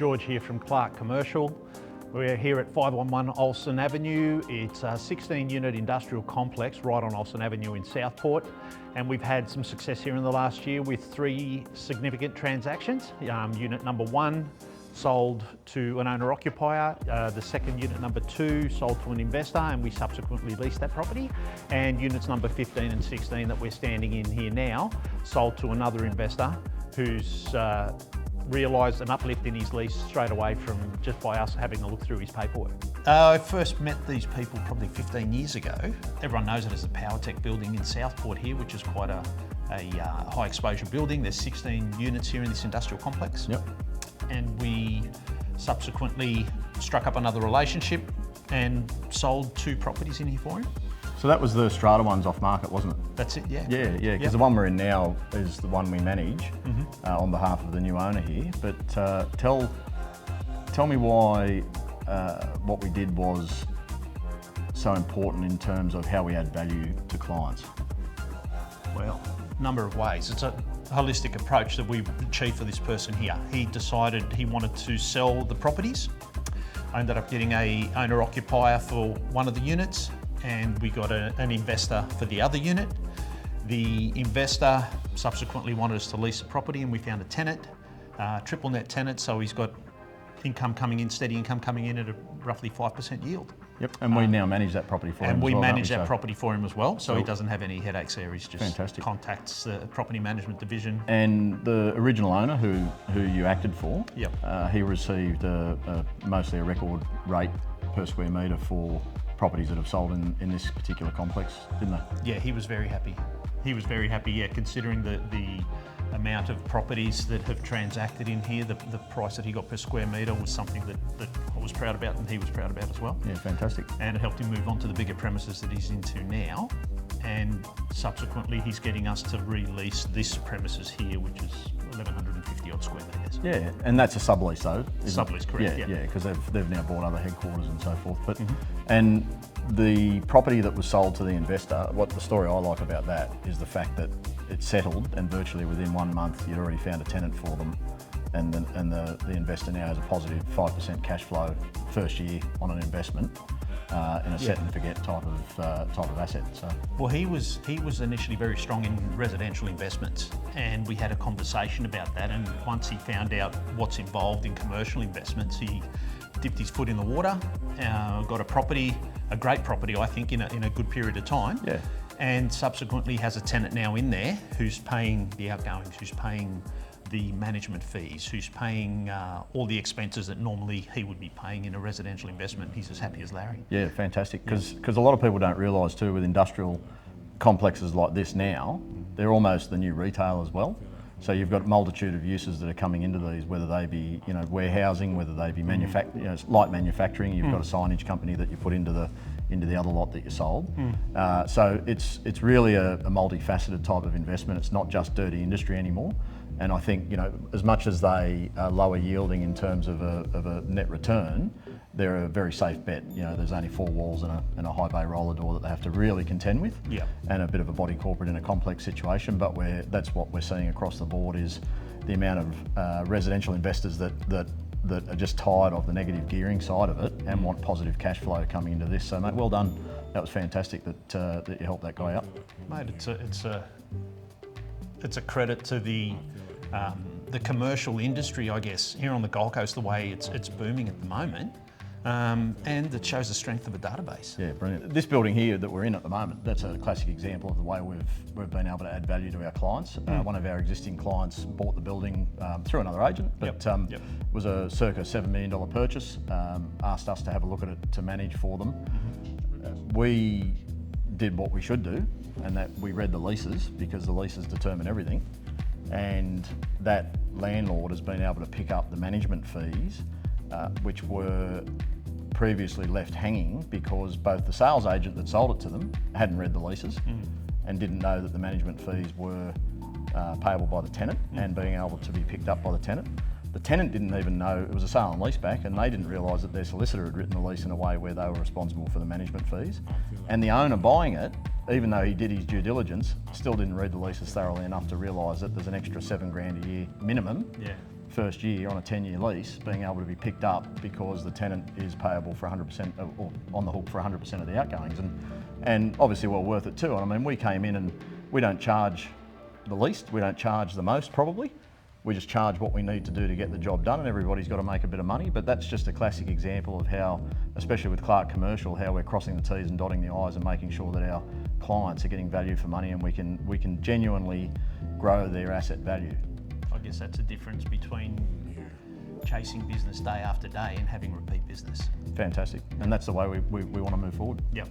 George here from Clark Commercial. We're here at 511 Olsen Avenue. It's a 16-unit industrial complex right on Olsen Avenue in Southport. And we've had some success here in the last year with 3 significant transactions. Unit number 1 sold to an owner-occupier. The second unit number 2 sold to an investor, and we subsequently leased that property. And units number 15 and 16 that we're standing in here now sold to another investor who's realised an uplift in his lease straight away from just by us having a look through his paperwork. I first met these people probably 15 years ago. Everyone knows it as the PowerTech building in Southport here, which is quite a high exposure building. There's 16 units here in this industrial complex. Yep. And we subsequently struck up another relationship and sold 2 properties in here for him. So that was the strata ones off market, wasn't it? That's it, yeah. Yeah, because the one we're in now is the one we manage on behalf of the new owner here. But tell me why what we did was so important in terms of how we add value to clients. Well, a number of ways. It's a holistic approach that we've achieved for this person here. He decided he wanted to sell the properties. I ended up getting a owner-occupier for one of the units, and we got an investor for the other unit. The investor subsequently wanted us to lease the property, and we found a tenant, triple net tenant, so he's got income coming in, steady income coming in at a roughly 5% yield. Yep, and we now manage that property for him. And we as well, manage that property for him as well, so Cool. he doesn't have any headaches there. He's just Fantastic. contacts the property management division. And the original owner who you acted for, Yep. He received mostly a record rate per square metre for properties that have sold in this particular complex, didn't they? Yeah, he was very happy. He was very happy, yeah, considering the amount of properties that have transacted in here. The price that he got per square metre was something that I was proud about and he was proud about as well. Yeah, fantastic. And it helped him move on to the bigger premises that he's into now. And subsequently, he's getting us to release this premises here, which is 1,150 odd square metres. Yeah, and that's a sublease though, isn't Sublease, correct, yeah. Yeah, because they've now bought other headquarters and so forth. But and the property that was sold to the investor, what the story I like about that is the fact that it settled, and virtually within 1 month you'd already found a tenant for them, and the investor now has a positive 5% cash flow first year on an investment in a set and forget type of asset. So. Well, he was initially very strong in residential investments, and we had a conversation about that. And once he found out what's involved in commercial investments, he dipped his foot in the water, got a great property, I think, in a good period of time. Yeah. And subsequently has a tenant now in there who's paying the outgoings, who's paying the management fees, who's paying all the expenses that normally he would be paying in a residential investment. He's as happy as Larry. Yeah, fantastic. Because a lot of people don't realise too, with industrial complexes like this now, they're almost the new retail as well. So you've got a multitude of uses that are coming into these, whether they be warehousing, whether they be light manufacturing. You've got a signage company that you put into the other lot that you sold. So it's really a multifaceted type of investment. It's not just dirty industry anymore. And I think, as much as they are lower yielding in terms of a net return, they're a very safe bet. There's only 4 walls and a high bay roller door that they have to really contend with, and a bit of a body corporate in a complex situation. But that's what we're seeing across the board is the amount of residential investors that are just tired of the negative gearing side of it and want positive cash flow coming into this. So, mate, well done. That was fantastic that you helped that guy out. Mate, it's a credit to the commercial industry, I guess, here on the Gold Coast, the way it's booming at the moment. And it shows the strength of a database. Yeah, brilliant. This building here that we're in at the moment, that's a classic example of the way we've been able to add value to our clients. One of our existing clients bought the building through another agent, but was a circa $7 million purchase, asked us to have a look at it to manage for them. We did what we should do, and that we read the leases, because the leases determine everything. And that landlord has been able to pick up the management fees, which were previously left hanging because both the sales agent that sold it to them hadn't read the leases and didn't know that the management fees were payable by the tenant and being able to be picked up by the tenant. The tenant didn't even know it was a sale and lease back, and they didn't realise that their solicitor had written the lease in a way where they were responsible for the management fees. And the owner buying it, even though he did his due diligence, still didn't read the leases thoroughly enough to realise that there's an extra $7,000 a year minimum first year on a 10-year lease being able to be picked up because the tenant is payable for 100% or on the hook for 100% of the outgoings, and obviously well worth it too. And I mean, we came in and we don't charge the least, we don't charge the most probably. We just charge what we need to do to get the job done, and everybody's got to make a bit of money. But that's just a classic example of how, especially with Clark Commercial, how we're crossing the T's and dotting the I's and making sure that our clients are getting value for money, and we can genuinely grow their asset value. I guess that's the difference between chasing business day after day and having repeat business. Fantastic, and that's the way we want to move forward. Yep.